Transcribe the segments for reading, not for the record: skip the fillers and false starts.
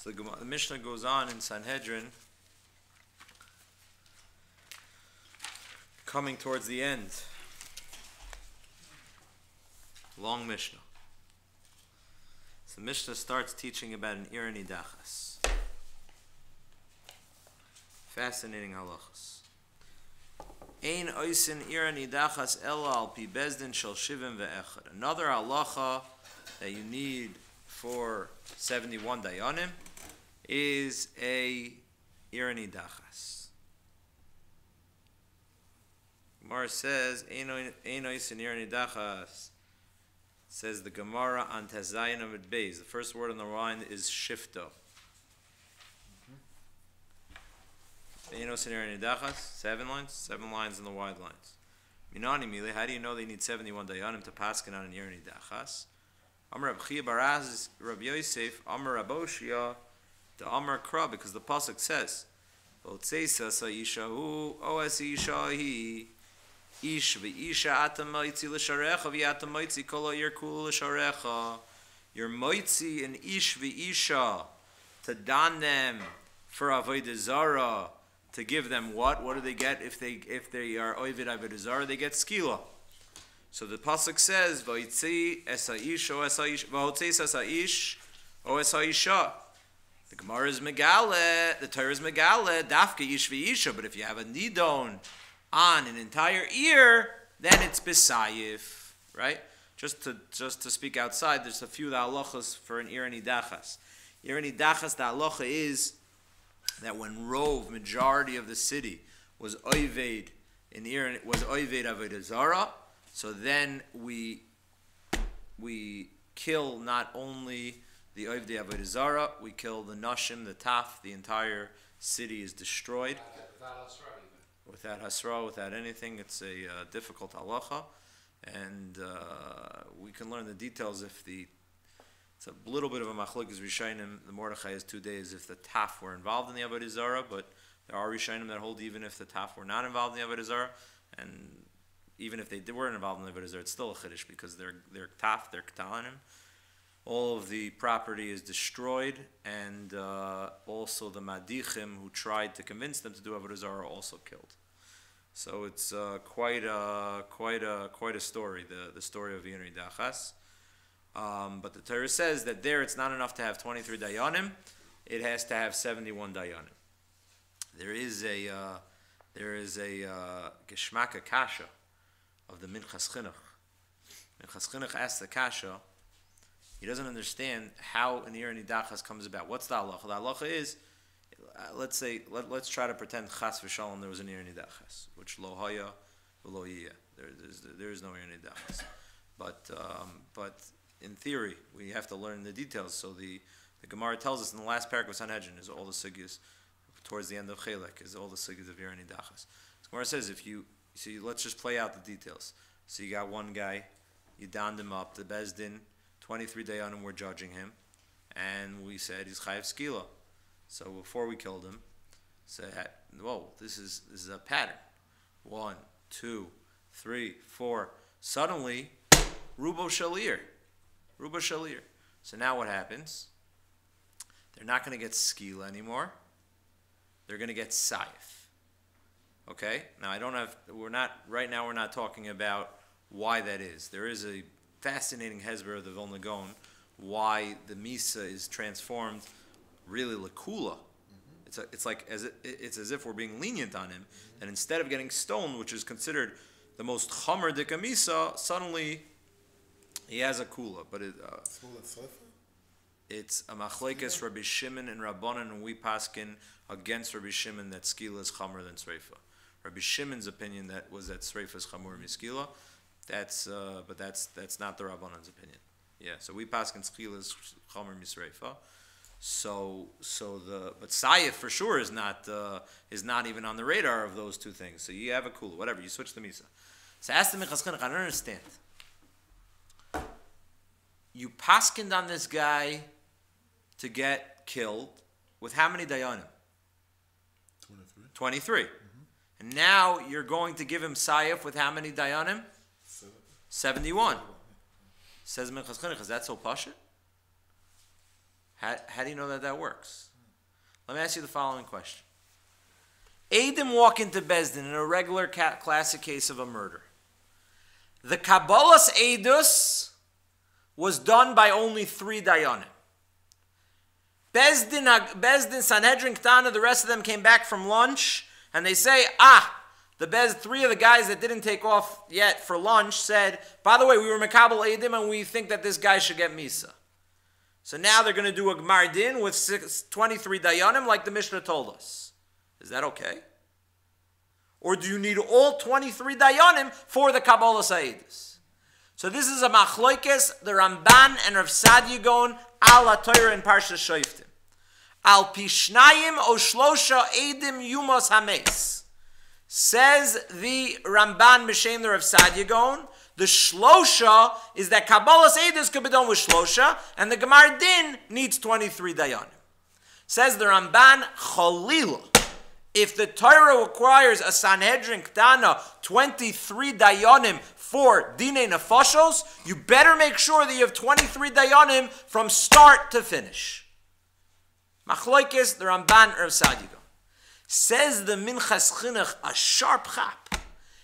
So the Mishnah goes on in Sanhedrin, coming towards the end. Long Mishnah. So Mishnah starts teaching about an Ir HaNidachas. Fascinating halachas. Ein oisin Ir HaNidachas ela al pi bezdin shel shivim ve'echad. Another halacha that you need for 71 dayanim is a Ir HaNidachas. Gemara says, Ein oisin Ir HaNidachas. Says the Gemara on Tezayin Amid Beis. The first word on the line is shifto. Ein oisin Ir HaNidachas. 7 lines? 7 lines in the wide lines. Minani mili, how do you know they need 71 dayanim to paskin on an Ir HaNidachas? Amar Rab Chia Baraz, Rab Yosef, Amar Rab Oshia, the Amar Kra, because the pasuk says, "Votzeisa sa isha hu, oes isha hi, ish v'isha atam moitzi l'sharecha v'atam moitzi kol ha'ir kul l'sharecha." You're moitzi and ish v'isha to don them for avodah zara, to give them what? What do they get if they are oivid avodah zara? They get skila. So the pasuk says, "V'yitzi es ha'ish o es ha'ish, v'hotzis es ha'ish o es ha'isha." The Gemara is megale, the Torah is megale, dafke ish v'isha. But if you have a nidon on an entire ear, then it's besayif, right? Just to speak outside, there's a few halachas for an Ir HaNidachas. Ir HaNidachas, the halacha is that when rove, majority of the city, was oived avodah zara. So then we kill not only the Oivdei Avodah Zara, we kill the Nashim, the Taf, the entire city is destroyed. Without Hasra, without anything, it's a difficult halacha. And we can learn the details if it's a little bit of a machlokes Rishayim. The Mordechai is 2 days if the Taf were involved in the Avodah Zara, but there are Rishayim that hold even if the Taf were not involved in the Avodah Zara. And even if they weren't involved in the Avodah Zara, it's still a chiddush because they're taf, they're ketanim. All of the property is destroyed, and also the madichim who tried to convince them to do Avodah Zara are also killed. So it's quite a story, the story of Ir HaNidachas. But the Torah says that there it's not enough to have 23 dayanim; it has to have 71 dayanim. There is a geschmaka kasha of the Minchas Chinuch. Minchas Chinuch asks the kasha. He doesn't understand how an Ir HaNidachas comes about. What's the halacha? The halacha is, let's try to pretend chas v'shalom there was an Ir HaNidachas, which lo haya v'lo yiyeh. There is no Ir HaNidachas. But in theory, we have to learn the details. So the Gemara tells us in the last parak of Sanhedrin is all the sugyas towards the end of Chelek is all the sugyas of Ir HaNidachas. The Gemara says let's just play out the details. So you got one guy, you donned him up, the Bezdin, 23 dayanim were judging him, and we said he's chayav skila. So before we killed him, said, whoa, this is a pattern. 1, 2, 3, 4. Suddenly, rubo shalir. So now what happens? They're not going to get skila anymore. They're going to get saif. Okay? Now we're not talking about why that is. There is a fascinating hezber of the Vilna Gaon why the misa is transformed really lakula. It's as if we're being lenient on him, and instead of getting stoned, which is considered the most chomer dika misa, suddenly he has a kula. But it's a machlekes Rabbi Shimon and Rabbanan, and we paskin against Rabbi Shimon that skila is chomer than sreifa. Rabbi Shimon's opinion that sreifa is chomer miskila. But that's not the Rabbanan's opinion. Yeah, so we paskin skila is chomer misreifa. But Sayif for sure is not even on the radar of those two things. So you have a kula, whatever, you switch the misa. So ask the Minchas Chinuch, I don't understand. You paskined on this guy to get killed with how many dayanim? 23. And now you're going to give him Sayif with how many dayanim? 71. Says Minchas Chinuch, is that so pashut? How do you know that works? Let me ask you the following question. Eidim walk into Bezdin in a regular classic case of a murder. The Kabbalas Eidus was done by only 3 Dayanim. Bezdin, Sanhedrin, Ktana, the rest of them came back from lunch, and they say, 3 of the guys that didn't take off yet for lunch said, by the way, we were Mekabel Eidim, and we think that this guy should get Misa. So now they're going to do a Gmar Din with 23 Dayanim like the Mishnah told us. Is that okay? Or do you need all 23 Dayanim for the Kabbalah Sayyidis? So this is a Machloikes, the Ramban and Rav Sadia going al HaTorah in Parsha Shoftim. Al Pishnayim o Shlosha Eidim Yumos Hames. Says the Ramban Mishem the Rav Sadia going, the Shlosha is that Kabbalah Sayyidis could be done with Shlosha, and the Gemar Din needs 23 Dayanim. Says the Ramban, Cholila. If the Torah requires a Sanhedrin Ktana 23 Dayanim for Dinei Nefashos, you better make sure that you have 23 Dayanim from start to finish. Machloikes, the Ramban Rav Sadia. Says the Minchas Chinuch, a sharp chap.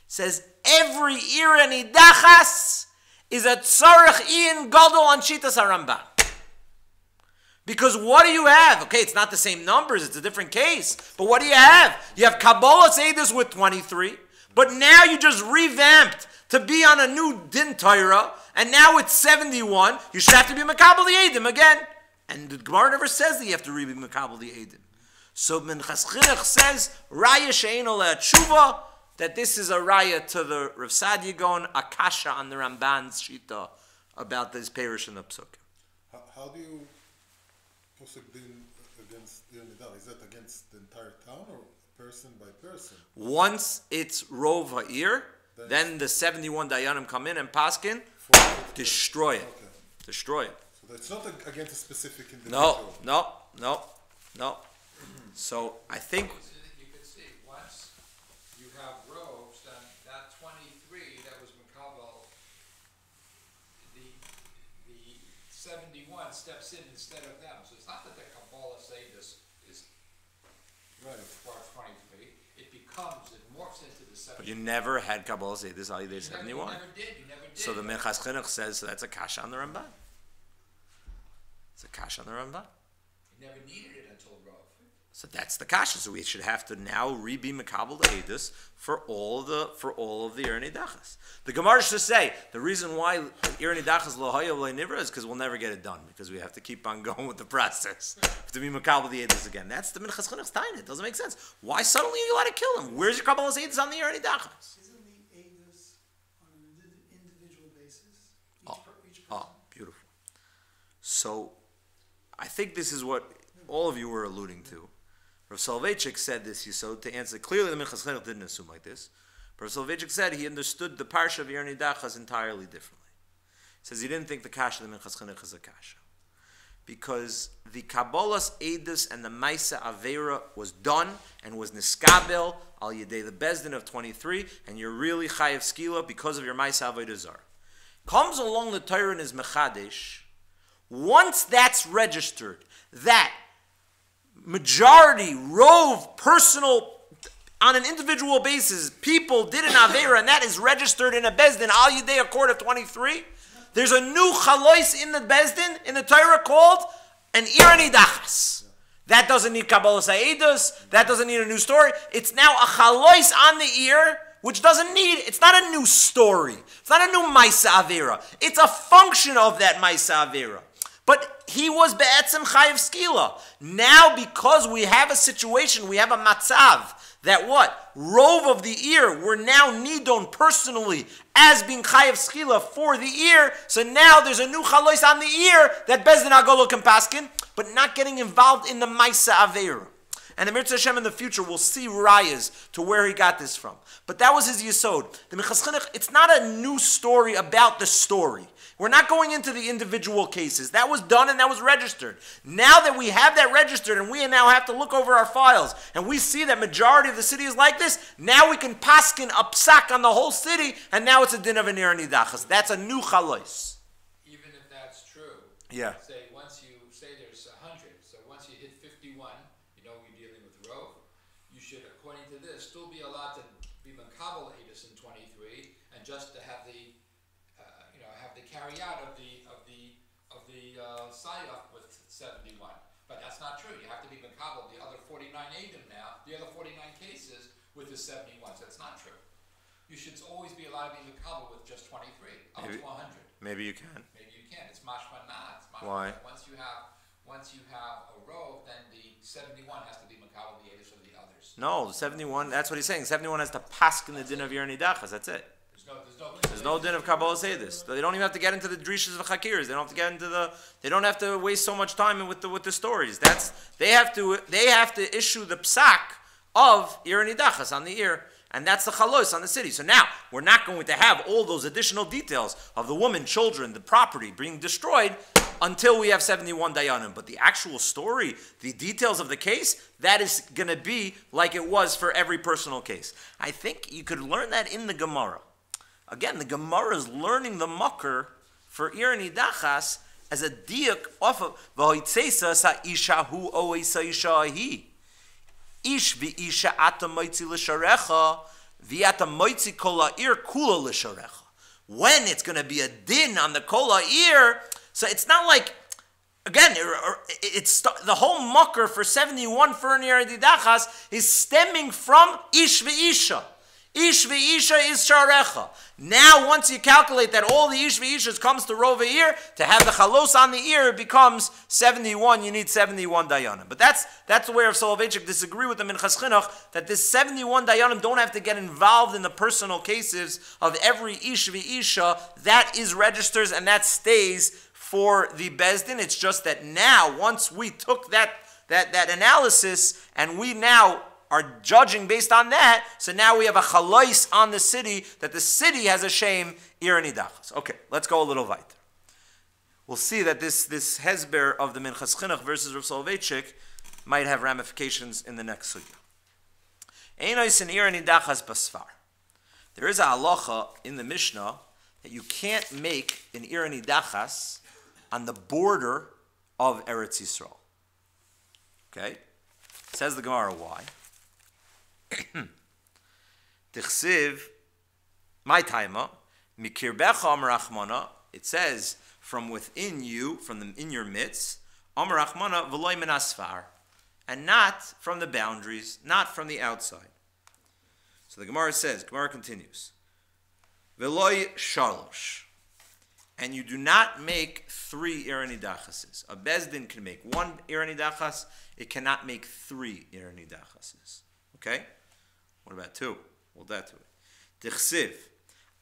Says every Ir HaNidachas is a tzarech Ian Gadol on Shitas HaRamban. Because what do you have? Okay, it's not the same numbers, it's a different case. But what do you have? You have Kabbalah Eidos with 23, but now you just revamped to be on a new Din Torah, and now it's 71. You should have to be Mekabel the Eidim again. And the Gemara never says that you have to be Mekabel the Eidim. So Minchas Chinuch says, Raya She'eino Le'atshuva, that this is a raya to the Rav Sadia going, Akasha on the Ramban's Shita about this parish and the Psukim. How do you Pusuk Din against Ir HaNidachas? Is that against the entire town or person by person? Once it's Rov Ha'ir, then the 71 Dayanim come in and Paskin, destroy it. Okay. Destroy it. So that's not against a specific individual? No. So I think... You can see, once you have robes, then that 23 that was Mekabel, the 71 steps in instead of them. So it's not that the Kabbalah Eidos is right. part 23. It morphs into the 71. But you never had Kabbalah Eidos al Yidei 71. You never did. So the Minchas Chinuch says so that's a kasha on the Ramban. It's a kasha on the Ramban. You never needed it until Rov. So that's the kasha. So we should have to now re-be Mekabel Eidos for all of the Ir HaNidachas. The Gemara should say the reason why Ir HaNidachas lo haya lo nivra is because we'll never get it done because we have to keep on going with the process to be Mekabel Eidos again. That's the Minchas Chinuch's taina. It doesn't make sense. Why suddenly you allowed to kill him? Where's your Kabbalah Eidos on the Ir HaNidachas? Isn't the Eidos on an individual basis? Each person? Beautiful. So I think this is what all of you were alluding to. Rav Soloveitchik said this, Yesod, to answer. Clearly the Minchas Chinuch didn't assume like this. But Rav Soloveitchik said he understood the parsha of Ir HaNidachas entirely differently. He says he didn't think the kasha of the Minchas Chinuch is a kasha. Because the Kabbalas Eidos and the Maisa Avera was done and was niskabel al yedei the Bezdin of 23, and you're really chayev skila because of your Maisa Avera Zar. Comes along the Torah and is mechadesh. Once that's registered, that majority, rove, personal, on an individual basis, people did an Avera, and that is registered in a Bezdin, Al Yidei, a court of 23. There's a new Chalois in the Bezdin, in the Torah, called an Ir HaNidachas. That doesn't need Kabbalas Eidos, that doesn't need a new story. It's now a Chalois on the ear, which doesn't need, it's not a new story. It's not a new Maisa Avera. It's a function of that Maisa Avera. But he was be'etzem chayiv skila. Now, because we have a situation, we have a matzav, that what? Rove of the ear, we're now nidon personally as being chayiv skila for the ear. So now there's a new chalois on the ear that Bezdin Agolo can paskin, but not getting involved in the Maisa Avera. And Amir Hashem in the future will see rayas to where he got this from. But that was his yesod. The Minchas Chinuch, it's not a new story about the story. We're not going into the individual cases. That was done and that was registered. Now that we have that registered and we now have to look over our files and we see that majority of the city is like this, now we can paskin a psak on the whole city and now it's a din of an Ir HaNidachas. That's a new chalois. Even if that's true, Yeah. say once you say there's 100. So once you hit 51, you know you're dealing with Rove. You should, according to this, still be allowed to be Makabel Edis in 23, and just to have the, have the carry out of the Sayaf with 71. But that's not true. You have to be Makabel the other 49 Adim now, the other 49 cases with the 71. So that's not true. You should always be allowed to be Makabel with just 23, up to 100. Maybe you can. Maybe you can. It's mashma not. Why? Once you have a Rove, then the 71 has to be Makabel the Edis of the others. No, 71. That's what he's saying. 71 has to pask in the din of Ir HaNidachas. That's it. There's no din of Kabbalah say this. They don't even have to get into the drishas of Chakirs. They don't have to get into the. They don't have to waste so much time with the stories. They have to issue the psak of Ir HaNidachas on the ear, and that's the chalos on the city. So now we're not going to have all those additional details of the woman, children, the property being destroyed until we have 71 dayanim. But the actual story, the details of the case, that is going to be like it was for every personal case. I think you could learn that in the Gemara. Again, the Gemara is learning the makar for Ir HaNidachas as a diak off of v'hoitzeisa sa isha hu oisa isha ahi. Ish v'isha ata moitzi l'sharecha v'ata moitzi kol ha'ir kula l'sharecha. When it's going to be a din on the kol ha'ir, so it's not like, again, it's the whole makar for 71 for an Ir HaNidachas is stemming from ish v'isha. Ish v'isha is sharecha. Now, once you calculate that all the ish v'ishas comes to rov ear, to have the chalos on the ear, it becomes 71. You need 71 dayanim. But that's the way of Soloveitchik disagree with the Minchas Chinuch, that this 71 dayanim don't have to get involved in the personal cases of every ish v'isha. That is registers and that stays for the Bezdin. It's just that now, once we took that analysis and we now are judging based on that, so now we have a chalais on the city, that the city has a shame, Ir HaNidachas. Okay, let's go a little weiter. We'll see that this hezber of the Minchas Chinuch versus Rav Soloveitchik might have ramifications in the next sugya. Einos in Ir HaNidachas basfar. There is a halacha in the Mishnah that you can't make an Ir HaNidachas on the border of Eretz Yisrael. Okay? Says the Gemara, why? Tichsiv, my taima, mikirbecha amrachmana. It says from within you, in your midst, amrachmana v'loy min asfar, and not from the boundaries, not from the outside. So the Gemara continues, v'loy shalosh, and you do not make 3 Ir HaNidachases. A bezdin can make 1 Ir HaNidachas. It cannot make 3 Ir HaNidachases. Okay? What about 2? We'll do it. Tichsiv,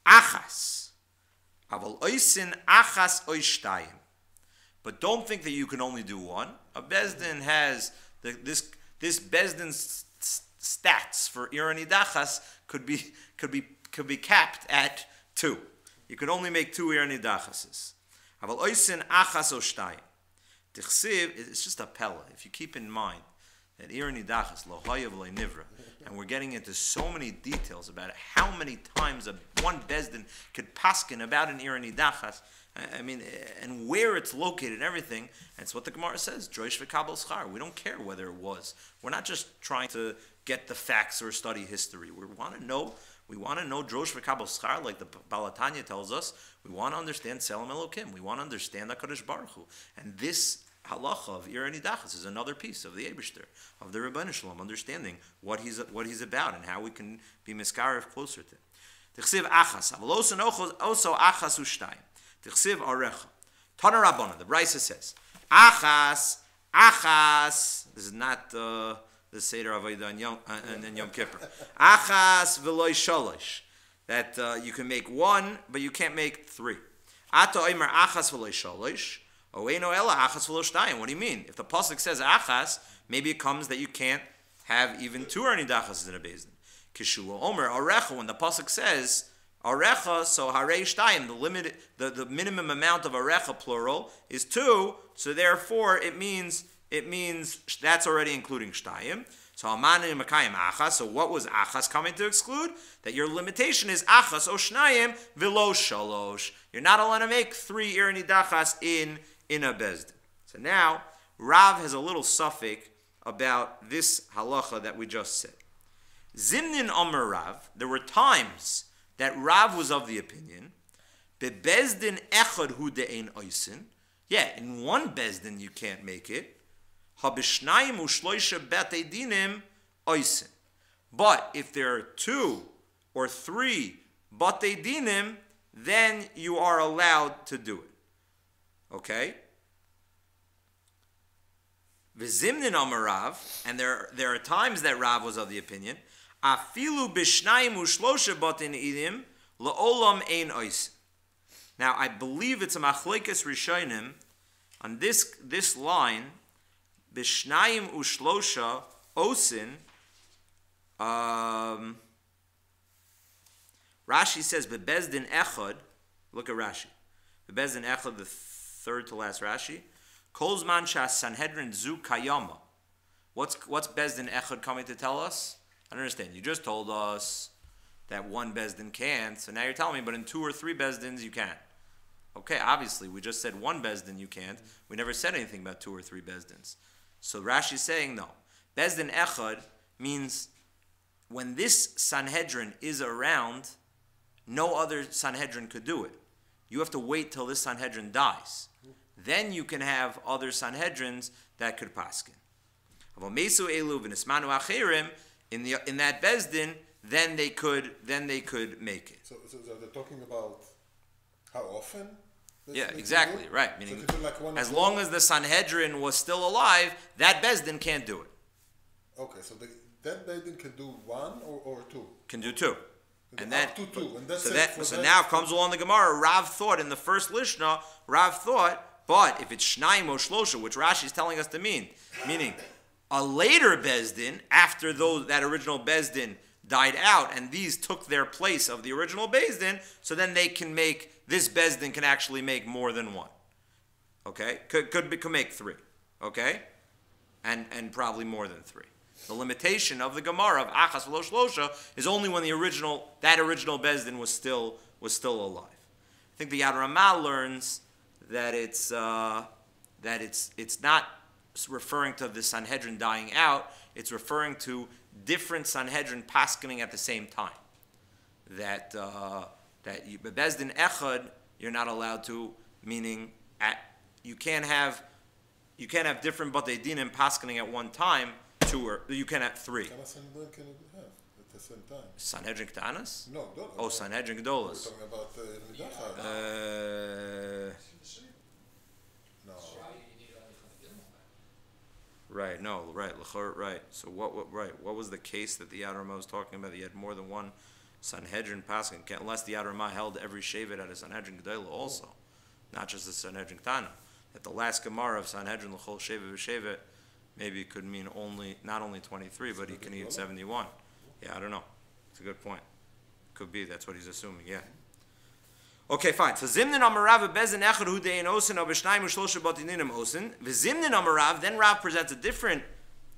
achas, aval oisin achas oishtayim. But don't think that you can only do 1. A bezdin has this bezdin's stats for Ir HaNidachas could be capped at 2. You could only make 2 Ir HaNidachases. Aval oisin achas oishtayim. Tichsiv, it's just a pella. If you keep in mind that Ir HaNidachas, lo hayav lo nivra, and we're getting into so many details about it, how many times one bezdin could paskin about an Ir HaNidachas, I mean, and where it's located and everything, and it's what the Gemara says, drosh v'kabel schar. We don't care whether it was. We're not just trying to get the facts or study history. We want to know drosh v'kabel schar, like the Balatanya tells us. We want to understand Selam Elokim. We want to understand HaKadosh Baruch Hu. And this halacha of Ir HaNidachas is another piece of the Eibishter, of the Rebbeinu Shalom, understanding what he's about and how we can be miskarev closer to him. Tichsiv achas, avalosan also achas ushtayim. Tichsiv arecha. Tana Rabbana, the Brisa says, achas. This is not the Seder Avodah and Yom Kippur. Achas v'loy shalosh. That you can make 1, but you can't make 3. Ato oimer achas v'loy shalosh. What do you mean? If the pasuk says achas, maybe it comes that you can't have even 2 Ir HaNidachas in a bezin. Kishua omer arecha. When the pasuk says arecha, so harei shtayim, the minimum amount of arecha plural is 2. So therefore, it means that's already including shtayim. So amanu makayim achas. So what was achas coming to exclude? That your limitation is achas o shnayim v'lo shalosh. You're not allowed to make 3 Ir HaNidachas in a bezdin. So now Rav has a little suffix about this halacha that we just said. Zimnin Amar Rav, there were times that Rav was of the opinion, bebezdin echad hu de'ein oisin. Yeah, in one bezdin you can't make it. Habishnayim ushloisha betei dinim oisin. But if there are 2 or 3 batei dinim, then you are allowed to do it. Okay? V'zimnin Amar Rav, and there are times that Rav was of the opinion, afilu bishnayim ushlosha batin idim laolam ein ois. Now I believe it's a machlekes rishonim on this line. Bishnayim ushlosha osin. Rashi says bebezdin echad. Look at Rashi. Bebezdin echad, the third to last Rashi. Kolzman shas Sanhedrin zu kayama. What's bezdin echad coming to tell us? I don't understand. You just told us that one bezdin can't, so now you're telling me, but in 2 or 3 bezdins you can. Okay, obviously we just said one bezdin you can't. We never said anything about 2 or 3 bezdins. So Rashi's saying no. Bezdin echad means when this Sanhedrin is around, no other Sanhedrin could do it. You have to wait till this Sanhedrin dies. Then you can have other Sanhedrins that could paskin. In that bezdin, then they could make it. So they're talking about how often? Yeah, exactly, right. Meaning, so like as long as the Sanhedrin was still alive, that bezdin can't do it. Okay, so that bezdin can do 1 or 2. Can do 2. And then, up to 2. And that's so now comes along the Gemara. Rav thought in the first Lishna, but if it's Shnayim or Shlosha, which Rashi is telling us to mean, meaning a later Bezdin, after that original Bezdin died out, and these took their place of the original Bezdin, so then they can make, this Bezdin can actually make more than 1. Okay? Could make 3. Okay? And probably more than 3. The limitation of the Gemara of Achas v'lo Shlosha is only when that original Bezdin was still alive. I think the Yad Ramah learns that it's not referring to the Sanhedrin dying out. It's referring to different Sanhedrin paskening at the same time. That Bezdin Echad you're not allowed to, meaning you can't have different Batei Dinim paskening at one time. 2 or you can have 3. Kama Sanhedrin can you have at the same time? Sanhedrin K'tanas? No, Oh, Sanhedrin Gdolas. We're talking about Nidachas. No. Right, no, right, right. So what was the case that the Yad Ramah was talking about? He had more than one Sanhedrin passing, unless the Yad Ramah held every Shevet at a Sanhedrin Gdola also, not just the Sanhedrin K'tana. At the last Gemara of Sanhedrin L'chol Shevet V'Shevet, maybe it could mean not only 23, but he can eat 71. Yeah, I don't know. It's a good point. Could be, that's what he's assuming, yeah. Okay, fine. So Zimnin Amarav Bezin Echad Hu Dein Osin or B'Shnayim U'Shlosha Batininim Osin. V'Zimnin Amarav, then Rav presents a different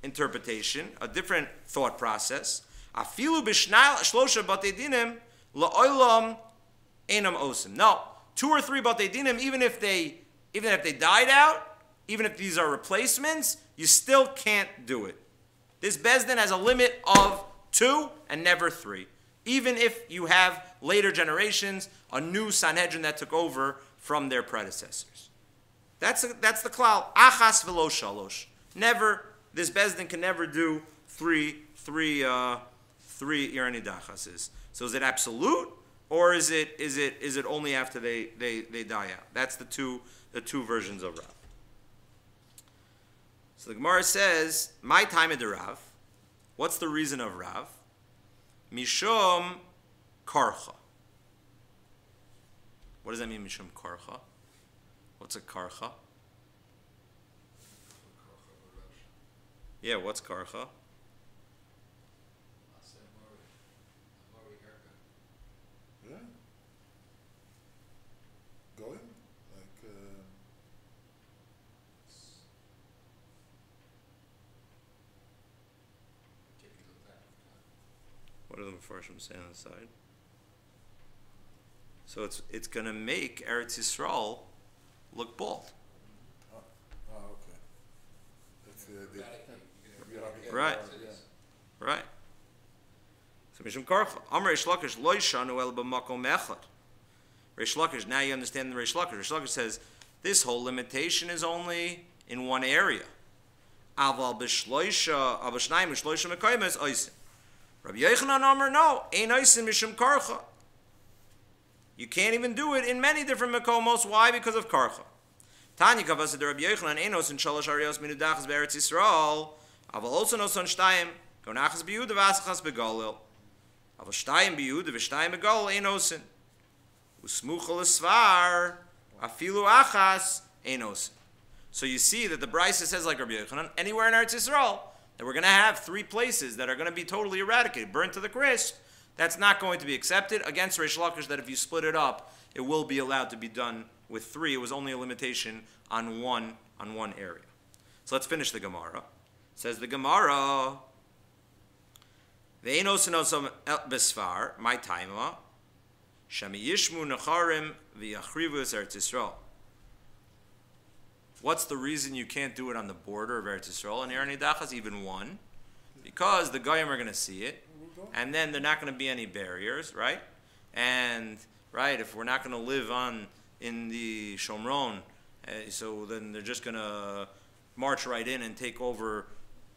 interpretation, a different thought process. Afilu B'Shnayim Shlosha Batininim La'olam Einam Osin. No, 2 or 3 Batininim, even if they died out, even if these are replacements, you still can't do it. This Bezdin has a limit of 2 and never 3. Even if you have later generations, a new Sanhedrin that took over from their predecessors. That's the klal. Achas v'lo shalosh. Never, this Bezdin can never do 3 Ir HaNidachas. So is it absolute, or is it only after they die out? That's the two versions of Rav. So the Gemara says, my time of the Rav. What's the reason of Rav? Mishum karcha. What does that mean, Mishum karcha? What's a karcha? Yeah, what's karcha? Yeah. Going? What do the Mepharshim say on the side? So it's going to make Eretz Yisrael look bald. Okay. Mishum Karcha. Amr Reish Lakish lo yishanu el b'makom echad. Reish Lakish, now you understand the Reish Lakish. Reish Lakish says, this whole limitation is only in one area. Aval b'shloisha, ab'shnayim b'shloisha mekaymes oisin. Rabbi Yochanan Amr, no, ein oisin mishum karcha. You can't even do it in many different mekomos. Why? Because of karcha. Tanya kavasa de Rabbi Yochanan ein osin shalosh arios minudachas be'eretz Yisrael. Aval also osin shtayim gonachas b'Yehuda v'asachas b'Galil. Aval shtayim b'Yehuda v'shtayim b'Galil ein osin. Usmuchal esvar afilu achas ein osin. So you see that the Brisa says, like Rabbi Yochanan, anywhere in Eretz Yisrael, that we're going to have 3 places that are going to be totally eradicated, burnt to the crisp. That's not going to be accepted. Against Reish Lakish, that if you split it up, it will be allowed to be done with 3. It was only a limitation on one area. So let's finish the Gemara. It says the Gemara, Ve'ein osin osam besfar, my taima, shami yishmu necharim v'yachrivu es Eretz Yisrael. What's the reason you can't do it on the border of Eretz Yisrael and Ir HaNidachas, even one? Because the Goyim are going to see it, and then there are not going to be any barriers, right? And, right, if we're not going to live in the Shomron, so then they're just going to march right in and take over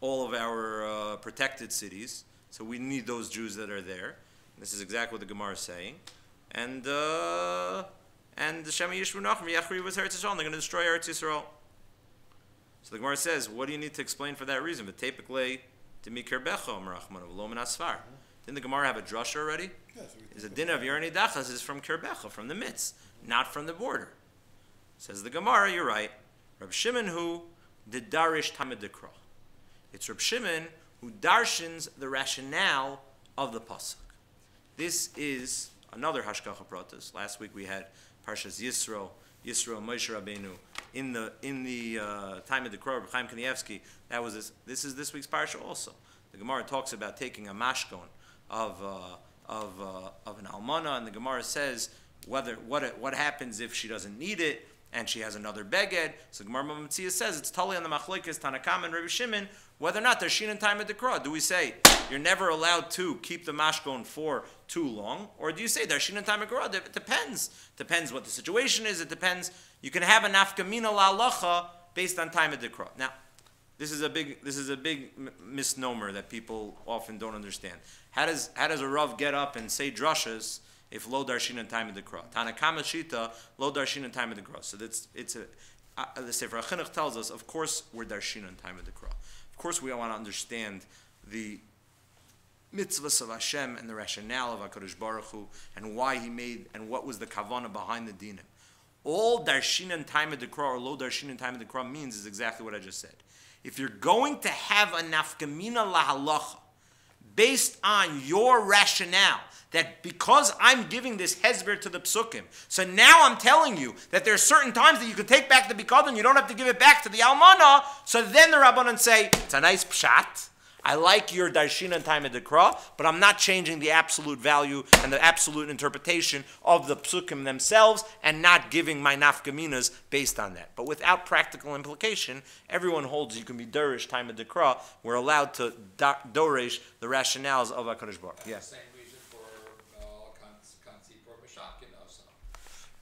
all of our protected cities. So we need those Jews that are there. This is exactly what the Gemara is saying. And the Shema Yishvu Nachem Yachri was Eretz Yisrael, and they're going to destroy Eretz Yisrael. So the Gemara says, what do you need to explain for that reason? V'tepikle demikir becho merachman of lomin asfar. Didn't the Gemara have a drasha already? Yes. Is a din of Ir HaNidachas is from kirbecha, from the midst, not from the border. Says the Gemara, you're right. Reb Shimon who did darish tamid dekra. It's Reb Shimon who darshins the rationale of the pasuk. This is another hashgacha pratis. Last week we had Parshas Yisro Moshe Rabbeinu in the time of the Kror of Chaim Kanievsky. This is this week's parsha also. The Gemara talks about taking a mashkon of an almana, and the Gemara says what happens if she doesn't need it and she has another beged. So Gemara Matzia says it's totally on the machlokes Tanakam and Rabbi Shimon whether or not there's shin and time at the Kror. Do we say you're never allowed to keep the mashkon for too long, or do you say there's shin and time at Kror? It depends. Depends what the situation is. It depends. You can have a nafkamina la'alacha based on time at the Kror. Now, this is a big misnomer that people often don't understand. How does a Rav get up and say drashas if lo darshin and time at the Kror? Tanakama shita lo darshin and time at the Kror. So the Sefer HaChinuch tells us, of course, we're darshin and time at the Kror. Of course, we want to understand the mitzvahs of Hashem and the rationale of HaKadosh Baruch Hu and why He made and what was the kavanah behind the dinim. All darshin and time at the Kror or lo darshin and time at the Kror means is exactly what I just said. If you're going to have a nafkamina lahalacha based on your rationale, that because I'm giving this hezber to the psukim, so now I'm telling you that there are certain times that you can take back the bikad and you don't have to give it back to the almana, so then the rabbanon say, it's a nice pshat, I like your darshin and time at the Krah, but I'm not changing the absolute value and the absolute interpretation of the psukim themselves and not giving my nafkaminas based on that. But without practical implication, everyone holds you can be dorish time at the Krah. We're allowed to dorish the rationales of HaKadosh Baruch. Yes. Same reason for Kansi for Meshakin also.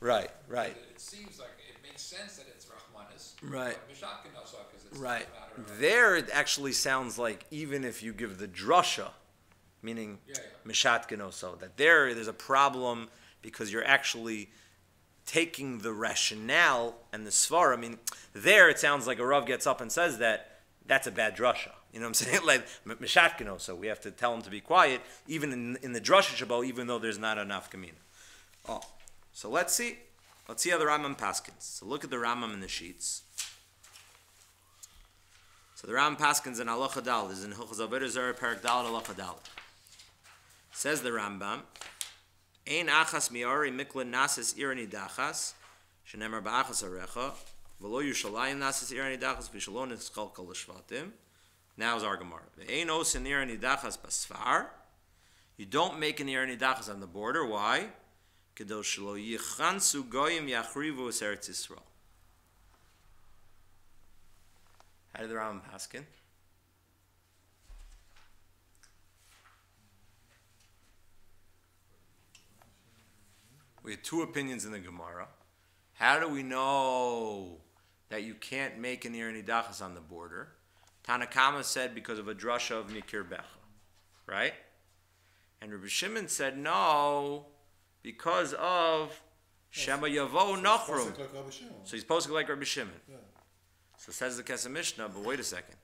Right. It seems like it makes sense that it's Rahmanis. Right. But Meshakin also because it's Right. a matter of... There it actually sounds like even if you give the drasha, meaning Meshatkin also, that there's a problem because you're actually taking the rationale and the svara. I mean, there it sounds like a Rav gets up and says that's a bad drasha. You know what I'm saying? Like Meshatkin also, we have to tell him to be quiet, even in the drasha shabo, even though there's not enough kamina. Oh, so let's see how the Rambam paskins. So look at the Rambam in the sheets. So the Rambam paskins in Halacha Dal is in Hilchos Avodah Zarah Parak Dal Halacha Dal. Says the Rambam, Ein achas mi'ari mikla nasis Ir HaNidachas shenemar ba'achas arecha v'lo yushalayim nasis Ir HaNidachas v'shalo nitzchalkal l'shvatim. Now is our Gemara. Ein osin Ir HaNidachas basfar. You don't make an Ir HaNidachas on the border. Why? Kedo shelo yichansu goyim yachrivu es Eretz Yisrael. How did the Rambam paskin? We had two opinions in the Gemara. How do we know that you can't make an Ir HaNidachas on the border? Tanakama said because of a drasha of Mikir Becha, right? And Rabbi Shimon said no, because of Shema Yavo Nachrum. So he's posting like Rabbi Shimon. Yeah. So says the Kesef Mishnah, but wait a second.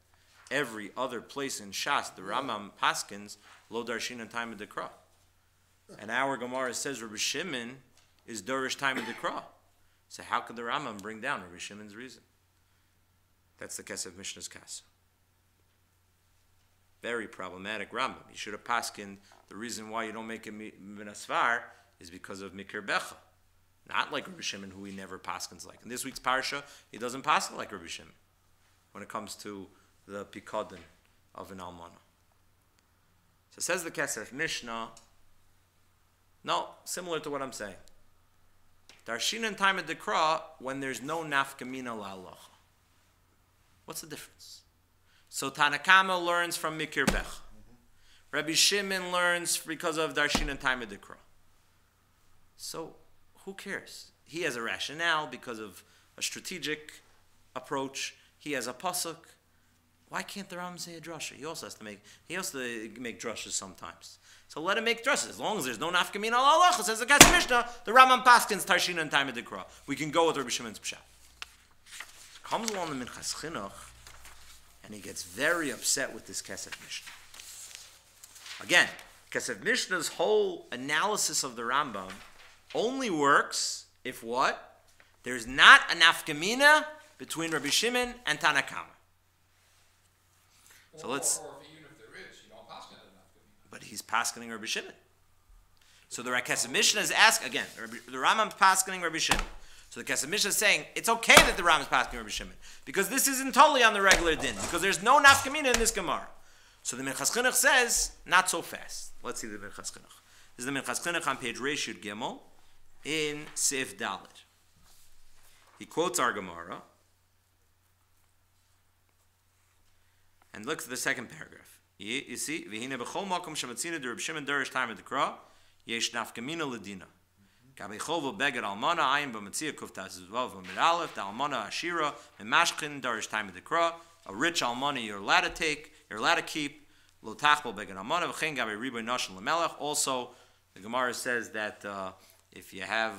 Every other place in Shas, the Rambam Paskins, Lo Darshin and Time of Dekra. And our Gemara says Rabbi Shimon is Dorish Time of Dekra. So how could the Rambam bring down Rabbi Shimon's reason? That's the Kesef Mishnah's Kasa. Very problematic Rambam. You should have paskined the reason why you don't make a min asfar is because of Mikir Becha. Not like Rabbi Shimon, who he never paskins like. In this week's parsha, he doesn't paskin like Rabbi Shimon when it comes to the pikodin of an almana. So says the Kesef Mishnah, no, similar to what I'm saying. Darshin and time of Dekra when there's no nafkamina la'alacha. What's the difference? So Tanakama learns from Mikir Bech. Rabbi Shimon learns because of Darshin and time of Dekra. So who cares? He has a rationale because of a strategic approach. He has a pasuk. Why can't the Rambam say a drasha? He also has to make drashas sometimes. So let him make drashas. As long as there's no nafkamina la'alacha, says the Kesef Mishnah, the Rambam paskins Darshin and time of Dekra. We can go with Rabbi Shimon's pshat. Comes along the Minchas Chinuch, and he gets very upset with this Kesef Mishnah. Again, Kesef Mishnah's whole analysis of the Rambam only works if what? There's not a nafkamina between Rabbi Shimon and Tanakama. So let's. Or even if there is, you don't paskin it enough. But he's paskining Rabbi Shimon. So the Kesef Mishnah is asked again. The Rambam's paskining Rabbi Shimon. So the Kesef Mishnah is saying it's okay that the Rambam is paskining Rabbi Shimon because this isn't totally on the regular din because there's no nafkamina in this Gemara. So the Minchas Chinuch says not so fast. Let's see the Minchas Chinuch. This is the Minchas Chinuch on page Reish Yud Gimel in Sif Dalet. He quotes our Gemara. And look at the second paragraph. You see, v'hine b'chol makom shematzina de Reb Shimon derish time of the Dekra, yesh nafkamina ledina. Gabi chol v'beged almana ayin b'matzia kuftas zvav v'mid aleph, the almana ashira, v'mashkin derish time of the Dekra, a rich almana you're allowed to take, you're allowed to keep, lo tachbol beged almana, v'chein gabi riboy nashon lemelech. Also, the Gemara says that if you have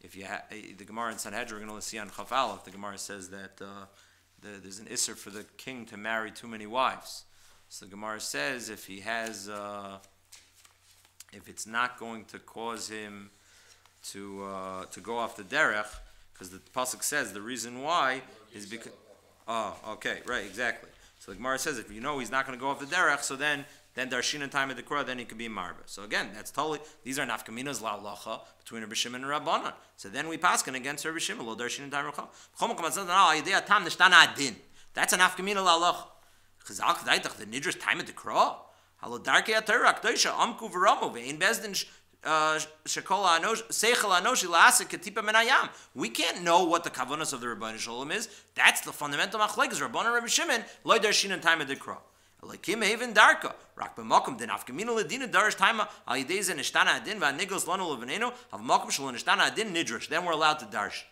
the Gemara in Sanhedrin, we're going to see on Chaf Aleph, the Gemara says that there's an isser for the king to marry too many wives. So the Gemara says if he has, if it's not going to cause him to go off the derech, because the pasuk says the reason why is because. Oh, okay, right, exactly. So the Gemara says if you know he's not going to go off the derech, so then Darshin and time of the Dekra, then he could be marba. So again, that's totally, these are nafkaminas la'alacha between Rabbi Shimon and Rabbanan. So then we paskin against Rabbi Shimon, lo Darshin and time of the Dekra. That's a nafkamina la'alacha. Chazal k'daitach, the nidras time of the Dekra. Halo darkei atayra, akdoisha, amku v'ramo, ve'in bezdin shekola seichel anoshi la'asik ketipa menayam. We can't know what the kavanas of the Rabbanan Shalom is. That's the fundamental machlekes. Rabbanan and Rabbi Shimon, lo Darshin and time of the Dekra. Like even darka. Rak b'makom den afkamina ledina darish taima al yidei ze nishtana adin v'anigos lanu levenenu av makom shelo nishtana adin nidrush. Then we're allowed to darsh.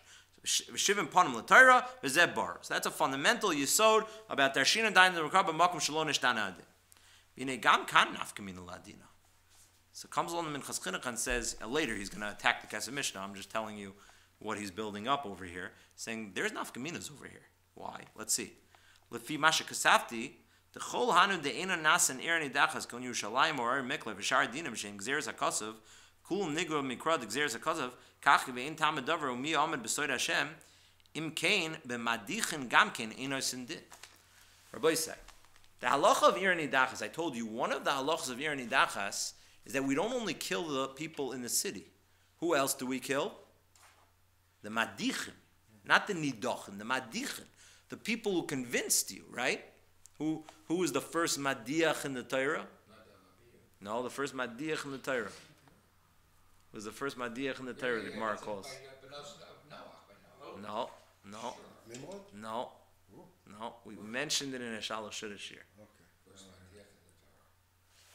Shivim panim l'Torah v'zeh bar. So that's a fundamental yesod about darshin and dain l'rekab b'makom shelo nishtana adin. V'nei gam kan afkamina ladina. So comes along the Minchas Chinuch and says later he's going to attack the Kesef Mishnah. I'm just telling you what he's building up over here, saying there's nafkaminas over here. Why? Let's see. Lefi masha kasafti. The chol hanu de'ena nasan Ir HaNidachas kon Yerushalayim or Ar Mikla v'shar dinim shein gzeres hakasav kulam nigro mikra gzeres hakasav kach ve'in tamad davar umi amad b'soid Hashem im kain b'madichin gamkein enos in din. Rabbi say the halacha of Ir HaNidachas. I told you one of the halachas of Ir HaNidachas is that we don't only kill the people in the city. Who else do we kill? The madichin, not the nidochin. The madichin, the people who convinced you, right? Who was the first Madiach in the Torah? No, the first Madiach in the Torah. It was the first Madiach in the Torah, the Gemara calls. No. We mentioned it in a Shalosh Shidduch here.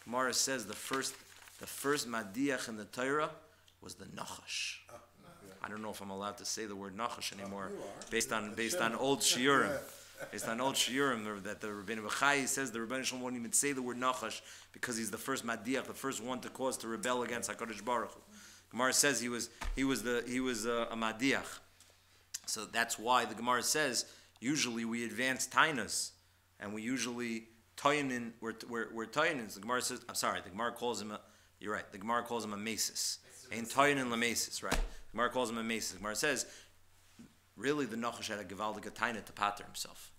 Gemara says the first Madiach in the Torah was the Nachash. Yeah. I don't know if I'm allowed to say the word Nachash anymore, You are. based on old shiurim. Based on old shiurim, that the Rabbeinu Bechai says the Rebbeinu Shalom won't even say the word Nachash because he's the first Madiach, the first one to cause to rebel against Hakadosh Baruch Hu. Gemara says he was a Madiach. So that's why the Gemara says usually we advance tainas, and we usually tainin. We're tainin. The Gemara says, I'm sorry. The Gemara calls him a. You're right. The Gemara calls him a mesis. Ain't tainin lamesis, right? The Gemara calls him a mesis. The Gemara says, really, the Nachash had a gevaldige taina to pater himself.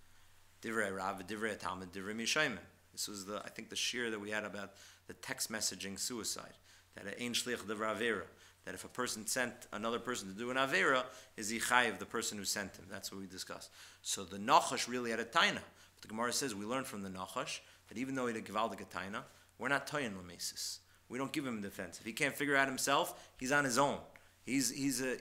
Divrei Rav, Divrei Talmud, Divrei Mishayim. This was the the shir that we had about the text messaging suicide. That ein shliach devra avera. That if a person sent another person to do an avera, is he chayiv the person who sent him? That's what we discussed. So the Nachash really had a taina. But the Gemara says we learn from the Nachash that even though he had a gevaldige taina, we're not tayin lamesis. We don't give him defense. If he can't figure out himself, he's on his own. He's a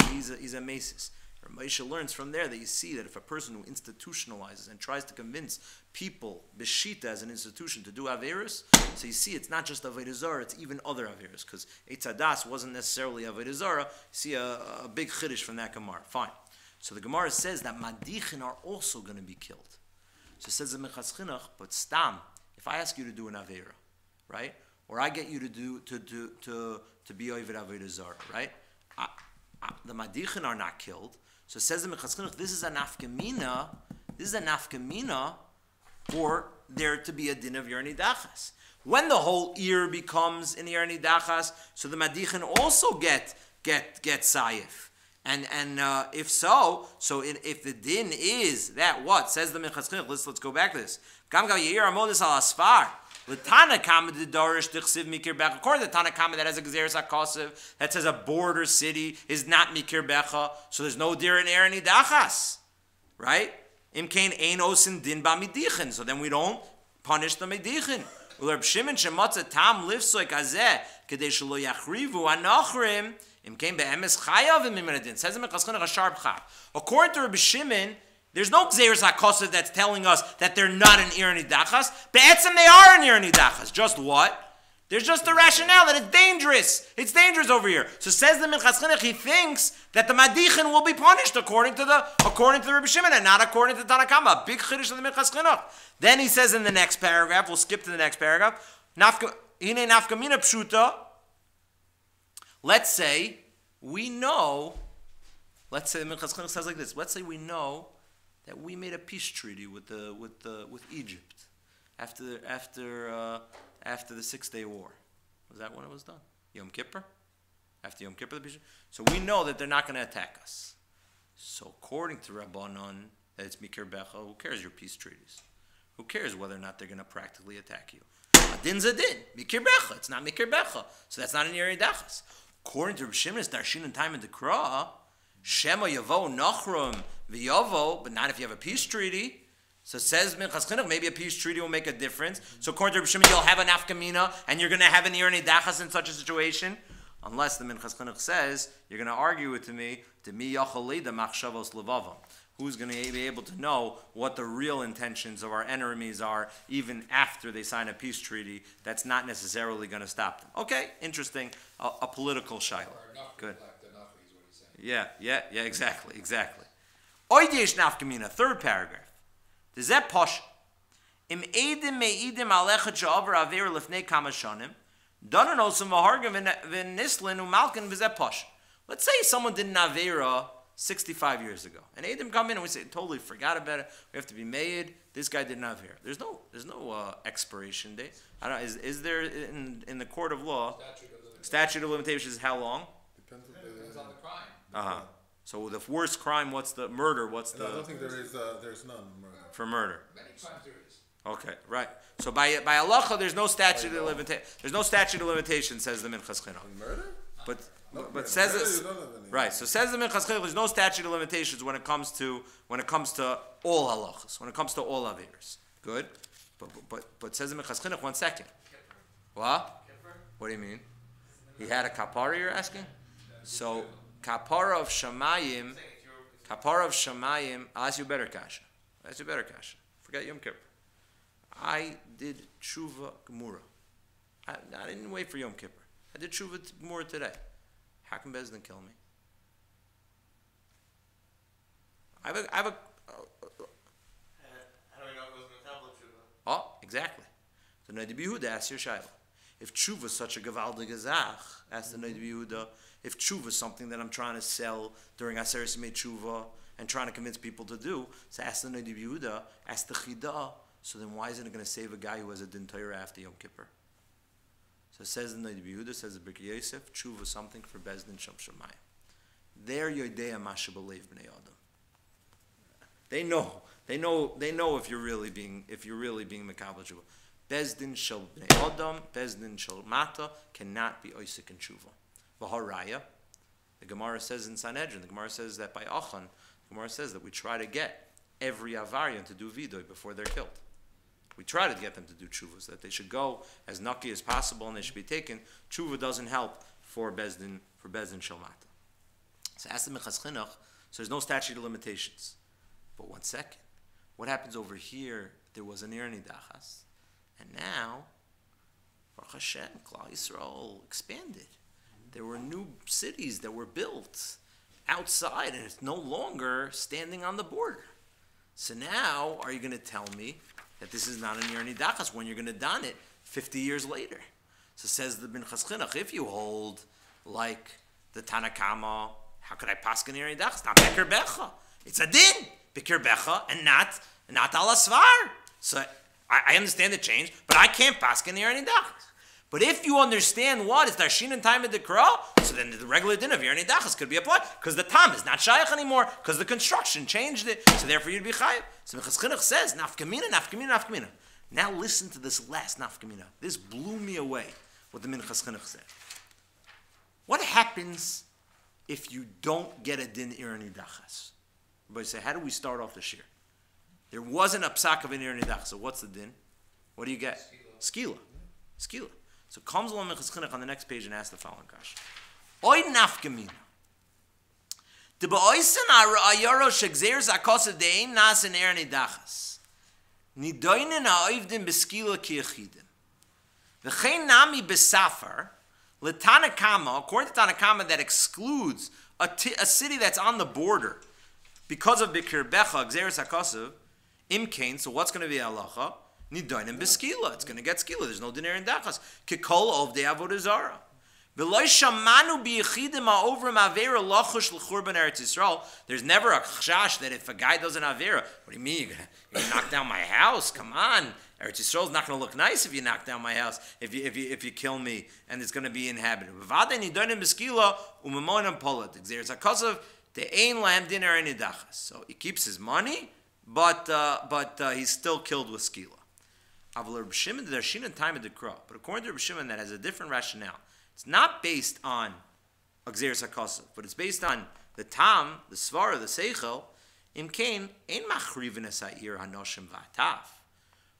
mesis. Moshe learns from there that you see that if a person who institutionalizes and tries to convince people b'shita as an institution to do averis, so you see it's not just avodah zarah, it's even other averis, because Eitz Hadas wasn't necessarily avodah zarah. You see a big chiddush from that Gemara. Fine. So the Gemara says that madichin are also going to be killed. So it says the Minchas Chinuch, but stam, if I ask you to do an avera, right, or I get you to do to be over avodah zarah, right, the madichin are not killed. So it says in Minchas Chinuch, this is a nafkamina. This is a nafkamina for there to be a din of Ir HaNidachas. When the whole ear becomes in Ir HaNidachas, so the madichin also get sayif. And if so, if the din is that what says the Minchas Chinuch, let's go back to this. Gam gav yeir amodis al asfar. L'tana kama de dorish tichsiv mikir becha. According to the Tana Kama that has a gezeres hakosiv that says a border city is not mikir becha, so there's no dir in Ir HaNidachas, right? Imkain ein osin din ba midichin, so then we don't punish the midichin. U'Reb Shimon shematza tam lifsoy kazeh kedei shelo yachrivu anachrim imkain be'emes chayav imim din. Says in Minchas Chinuch a sharp chap. According to Reb Shimon, there's no Gzeres HaKosev that's telling us that they're not in Ir HaNidachas. Be'etzem they are in Ir HaNidachas. Just what? There's just a rationale that it's dangerous. It's dangerous over here. So says the Minchas Chinuch, he thinks that the Madichin will be punished according to the Rebbe Shimon and not according to the Tana Kama. Big chiddush of the Minchas Chinuch. Then he says in the next paragraph, we'll skip to the next paragraph, Hine nafkamina pshuta. Let's say we know, let's say the Minchas Chinuch says like this, let's say we know that we made a peace treaty with Egypt after the 6-day war. Was that when it was done? Yom Kippur? After Yom Kippur, the peace treaty? So we know that they're not going to attack us. So according to Rabbanon, that it's Mikir Becha, who cares your peace treaties? Who cares whether or not they're going to practically attack you? A din's a din. Mikir Becha. It's not Mikir Becha. So that's not an Ir HaNidachas. According to Reb Shimon, it's Darshin and time in the Krah. Shema Yavo Nachrum V'Yavo, but not if you have a peace treaty. So says Minchas Chinuch, maybe a peace treaty will make a difference. So according to Reb Shimon, you'll have an nafkamina, and you're going to have an Ir HaNidachas in such a situation. Unless the Minchas Chinuch says, you're going to argue with me, Demi Yachaleda Machshavos Levavam. Who's going to be able to know what the real intentions of our enemies are, even after they sign a peace treaty that's not necessarily going to stop them? Okay, interesting. A political shiloh. Good. Yeah, exactly. Oid yesh nafkamina, third paragraph. Does that posh? Im edim me'idim alecha she'avar aver lifnei kama shonim, donan osam v'hargim v'nislin u'malkin v'zeh posh. Let's say someone did an avera 65 years ago, and edim come in and we say, totally forgot about it. We have to be made. This guy did an avera. There's no expiration date. I don't know. Is there in the court of law? Statute of limitations is how long? Depends on the crime. So the worst crime, what's the murder? What's the? I don't think there's none murder. For murder. Many crimes there is. Okay, right. So by halacha, there's no statute of limitation. There's no statute of limitation, says the Minchas Chinuch. Murder? But says this, right. So says the Minchas Chinuch, there's no statute of limitations when it comes to all halachas, when it comes to all averos. Good. But says the Minchas Chinuch, 1 second. What? What do you mean? He had a kapara, you're asking? So kapara of shamayim, I'll ask you better kasha. Forget Yom Kippur. I did tshuva gemura. I didn't wait for Yom Kippur. I did tshuva gemura today. How can Bezdin kill me? I have a How do we know it was Makabel Tshuva? oh, exactly. The Noid Yehuda asks your Shaila. If tshuva is such a gewaldige Zach, asks the Noid Yehuda, if tshuva is something that I'm trying to sell during Aseres Yemei Tshuva and trying to convince people to do, so ask the Noid Yehuda, ask the Chida, so then why isn't it going to save a guy who has a din Torah after Yom Kippur? So it says the Noid Yehuda, says the Birkei Yosef, tshuva is something for Bezdin Shom Shemayim. They're Yodea Masha B'Leiv B'nei Adam. They know if you're really being Makabel Tshuva. Bezdin Shel Bnei Adam, Bezdin Shel Mata cannot be Oisik and Tshuva. V'haraya, the Gemara says in Sanhedrin, the Gemara says that by Achan, the Gemara says that we try to get every Avarian to do Vidoy before they're killed. We try to get them to do Tshuva, so that they should go as Naki as possible and they should be taken. Tshuva doesn't help for Bezdin Shel Mata. So ask the Minchas Chinuch, so there's no statute of limitations. But 1 second, what happens over here? There was an Ir HaNidachas, and now, Baruch Hashem, Klal Yisrael expanded. There were new cities that were built outside, and it's no longer standing on the border. So now, are you going to tell me that this is not an Ir HaNidachas when you're going to don it 50 years later? So says the Minchas Chinuch, if you hold like the Tanakama, how could I pass an Ir HaNidachas? Not Beker Becha. It's a din. Bikir Becha and not Al Asvar. So I understand the change, but I can't pass in Ir HaNidachas. But if you understand what is Darshin and time of the Kra, so then the regular din of Ir HaNidachas could be applied because the Tam is not Shaykh anymore because the construction changed it. So therefore you'd be Chayiv. So Minchas Chinuch says Nafkamina. Now listen to this last Nafkamina. This blew me away. What the Minchas Chinuch said. What happens if you don't get a din Ir HaNidachas? Everybody say, how do we start off the shir? There wasn't a psak of an Ir HaNidachas. So what's the din? What do you get? Skila. So comes along Minchas Chinuch on the next page and asks the following question. Oy nafkamina. De ba'oisen ayoro shegzer zakosa de'ein nas in Ir HaNidachas. Nidoinen ha'oivdim beskila ki yechidim. V'chein nami besafar. L'tanakama, according to Tanakama, that excludes a city that's on the border. Because of Bikir Becha, Gzeres HaKosev, Imkain, so what's going to be halacha? Nidoinen beskila. It's going to get skila. There's no din Ir HaNidachas. Kikol of the Avodah Zarah. V'loy shamanu biyichidim ha'ovrim avera lachush l'churban Eretz Yisrael. There's never a chash that if a guy does an avera, what do you mean? You're going to knock down my house? Come on. Eretz Yisrael is not going to look nice if you knock down my house, if you kill me, and it's going to be inhabited. V'vadei nidoinen beskila u'memonim polat. Gzeres HaKosev, De'ein lahem din Ir HaNidachas. So he keeps his money, but he's still killed with skila. Aval Reb Shimon the Darshin and time of the Kra. But according to Reb Shimon, that has a different rationale. It's not based on Gzeres HaKosev, but it's based on the Tam, the Svara, the Seichel. In Kain, ein machrivin es ha'ir hanoshim v'ataf.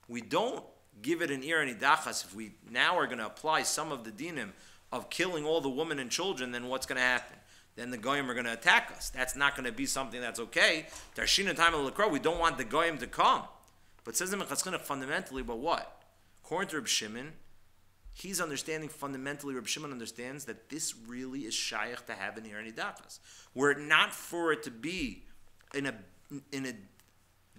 We don't give it an Ir HaNidachas if we now are going to apply some of the dinim of killing all the women and children. Then what's going to happen? Then the goyim are going to attack us. That's not going to be something that's okay. Darshin and time of L'Kra, we don't want the goyim to come. But says the Minchas Chinuch fundamentally, but what? According to Reb Shimon, he's understanding fundamentally. Reb Shimon understands that this really is shaykh to have an Ir HaNidachas. Were it not for it to be in a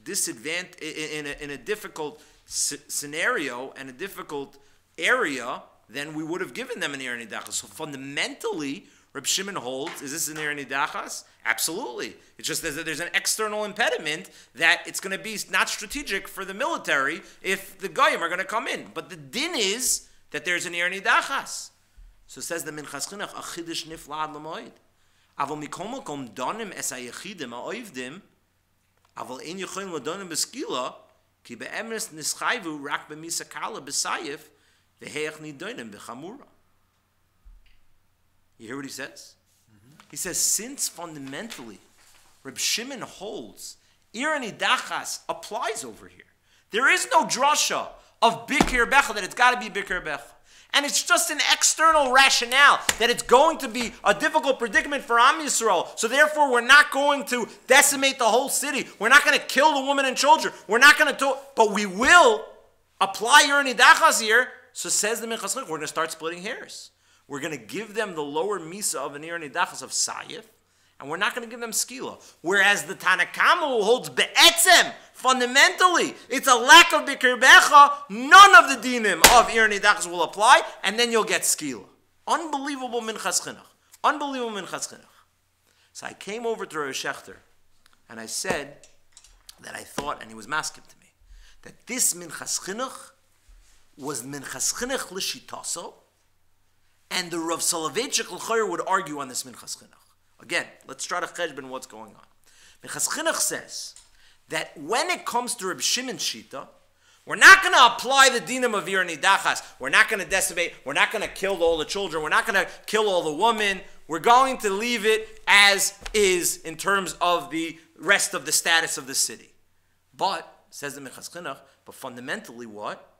disadvantage, in a difficult scenario and a difficult area, then we would have given them an Ir HaNidachas. So fundamentally, Reb Shimon holds, is this an Ir HaNidachas? Absolutely. It's just that there's an external impediment that it's going to be not strategic for the military if the goyim are going to come in. But the din is that there's an Ir HaNidachas. So says the Minchas Chinuch, a chidush nifla ad l'moed. Aval mikol makom donim es hayechidim ha'oivdim, aval ein yecholim l'donim b'skila, ki be'emres nischayvu rak b'misakala b'sayif, v'heich nidonim b'chamura. You hear what he says? Mm-hmm. He says, since fundamentally Reb Shimon holds Ir HaNidachas applies over here. There is no drasha of Bikir Becha that it's got to be Bikir Becha. And it's just an external rationale that it's going to be a difficult predicament for Am Yisrael. So therefore, we're not going to decimate the whole city. We're not going to kill the women and children. We're not going to do, but we will apply Ir HaNidachas here. So says the Minchas Chinuch, we're going to start splitting hairs. We're going to give them the lower misa of an Ir HaNidachas of Sayif, and we're not going to give them skila. Whereas the Tanakama who holds be'etzem, fundamentally, it's a lack of bikir becha, none of the dinim of Ir HaNidachas will apply, and then you'll get skila. Unbelievable minchas chinuch. Unbelievable minchas chinuch. So I came over to Rav Shechter, and I said that I thought, and he was masking to me, that this minchas chinuch was minchas chinuch l'shitaso, and the Rav Soloveitchik l'chayr would argue on this minchas chinuch. Again, let's try to cheshbon what's going on. Minchas chinuch says that when it comes to Reb Shimon Shita, we're not going to apply the dinim of Ir HaNidachas. We're not going to decimate. We're not going to kill all the children. We're not going to kill all the women. We're going to leave it as is in terms of the rest of the status of the city. But, says the Minchas Chinuch, but fundamentally what?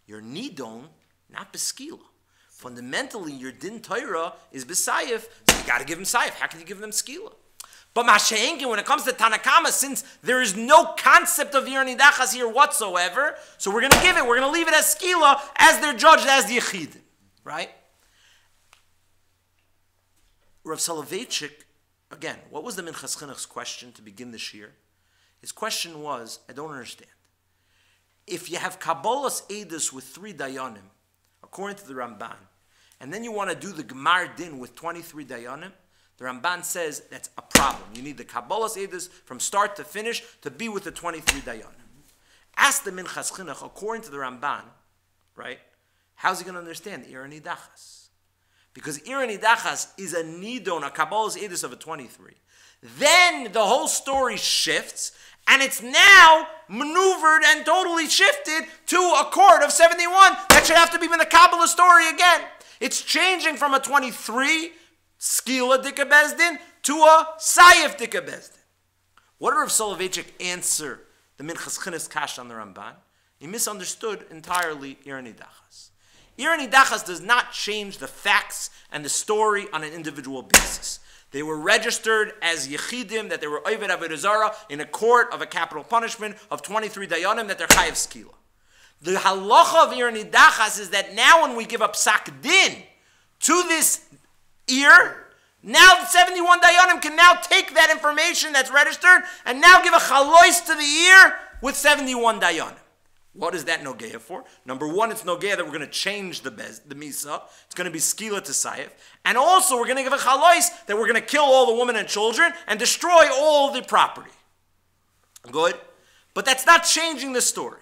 Your nidon, not beskila. Fundamentally, your din Torah is besayif, so you got to give them sayif. How can you give them skila? But Masha'enkin, when it comes to Tanakama, since there is no concept of Ir HaNidachas here whatsoever, so we're going to give it, we're going to leave it as skila, as they're judged as the Yechidim. Right? Rav Soloveitchik, again, what was the Minchas Chinuch's question to begin this year? His question was, I don't understand. If you have Kabbalas Eidos with 3 dayanim, according to the Ramban, and then you want to do the Gemar Din with 23 dayanim, the Ramban says that's a problem. You need the Kabbalas Eidos from start to finish to be with the 23 dayanim. Ask the Minchas Chinuch, according to the Ramban, right, how's he going to understand Ir HaNidachas? Because Ir HaNidachas is a nidon, a Kabbalas Eidos of a 23. Then the whole story shifts, and it's now maneuvered and totally shifted to a court of 71 that should have to be in the Kabbalah story again. It's changing from a 23 skila dika bezdin to a sayif dika bezdin. What did Rav Soloveitchik answer the Minchas Chinuch's kash on the Ramban? He misunderstood entirely Ir HaNidachas. Ir HaNidachas does not change the facts and the story on an individual basis. They were registered as Yechidim, that they were Oved Avodah Zarah in a court of a capital punishment of 23 dayanim, that they're Chayav Skila. The halacha of Ir HaNidachas is that now when we give a psak din to this ear, now the 71 dayanim can now take that information that's registered and now give a chalois to the ear with 71 dayanim. What is that nogeya for? Number one, it's nogeya that we're going to change the misa. It's going to be skila to sayif. And also, we're going to give a chalois that we're going to kill all the women and children and destroy all the property. Good? But that's not changing the story.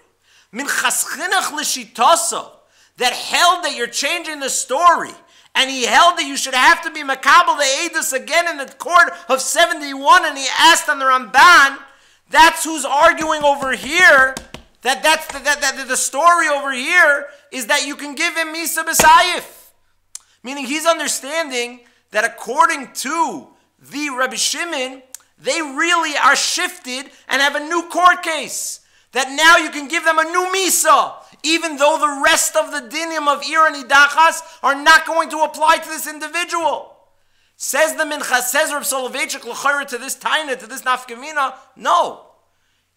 Minchas Chinuch l'shitaso, that held that you're changing the story, and he held that you should have to be makabel the Eidos again in the court of 71, and he asked on the Ramban, that's who's arguing over here, that the story over here is that you can give him Misa B'Sayif. Meaning he's understanding that according to the Rabbi Shimon, they really are shifted and have a new court case. That now you can give them a new Misa, even though the rest of the dinim of Ir HaNidachas are not going to apply to this individual. Says the Minchas, says Rav Soloveitchik l'chayra to this taina, to this nafkamina, no.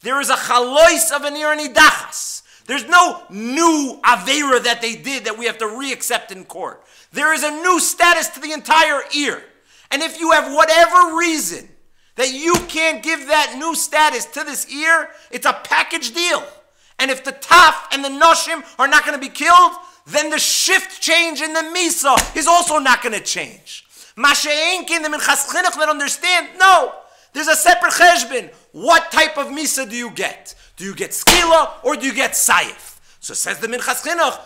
There is a chalois of an Ir HaNidachas. There's no new aveira that they did that we have to re-accept in court. There is a new status to the entire ear. And if you have whatever reason that you can't give that new status to this ear, it's a package deal. And if the taf and the noshim are not going to be killed, then the shift change in the misa is also not going to change. Masha'enkin, the Minchas Chinuch that understand, no. There's a separate cheshbon. What type of misa do you get? Do you get skila or do you get sayif? So says the Minchas Chinuch,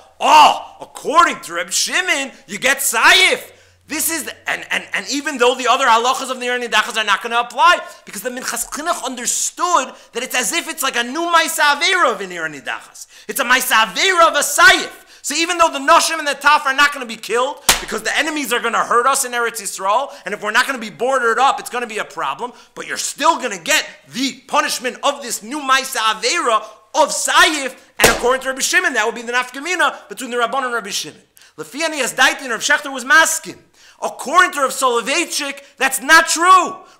according to Reb Shimon, you get sayif. This is, and even though the other halachas of the Ir HaNidachas are not going to apply, because the Minchas Chinuch understood that it's as if it's like a new Maisa Aveira of an Ir HaNidachas. It's a Maisa Aveira of a sayif. So even though the Noshim and the Taf are not going to be killed, because the enemies are going to hurt us in Eretz Yisrael, and if we're not going to be bordered up, it's going to be a problem, but you're still going to get the punishment of this new Maisa Aveira of Sayif, and according to Rabbi Shimon, that would be the nafkamina between the Rabban and Rabbi Shimon. Lefiani as Daitin, Rav Shechter was masking. According to Rav Soloveitchik, that's not true.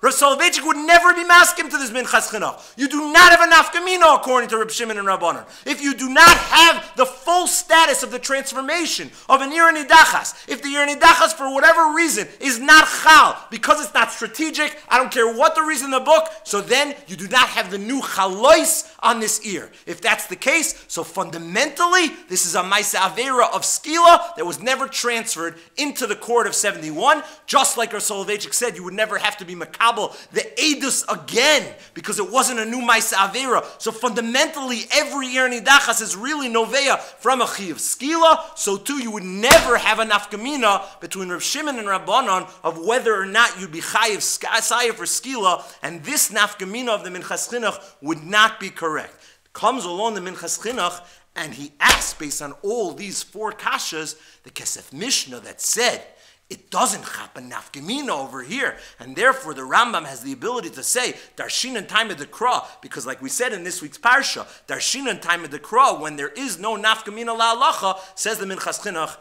Rav Soloveitchik would never be masking to this Minchas Chinuch. You do not have a nafkamina according to Rav Shimon and Rabbanan. If you do not have the full status status of the transformation of an Ir HaNidachas. If the Ir HaNidachas, for whatever reason, is not chal, because it's not strategic, I don't care what the reason in the book, so then you do not have the new chalois on this ear. If that's the case, so fundamentally, this is a Maisa Avera of Skila that was never transferred into the court of 71. Just like our Soloveitchik said, you would never have to be makabel the edus again, because it wasn't a new Maisa Avera. So fundamentally, every Ir HaNidachas is really novea from a chi of Skila. So too, you would never have a nafkamina between Rav Shimon and Rabbanon of whether or not you'd be chayiv sayev for Skila, and this nafkamina of the Minchas Chinuch would not be correct. Comes along the Minchas Chinuch, and he asks, based on all these four kashas, the Kesef Mishnah that said, it doesn't happen nafkamina over here, and therefore the Rambam has the ability to say darshin and time of the kra, because like we said in this week's parsha, darshin and time of the kra, when there is no nafkamina la'alacha, says the Minchas Chinuch,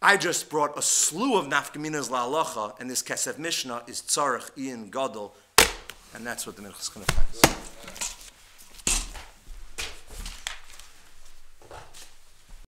I just brought a slew of nafkaminas la'alacha, and this Kesef Mishnah is tzarech ian gadol, and that's what the Minchas Chinuch has.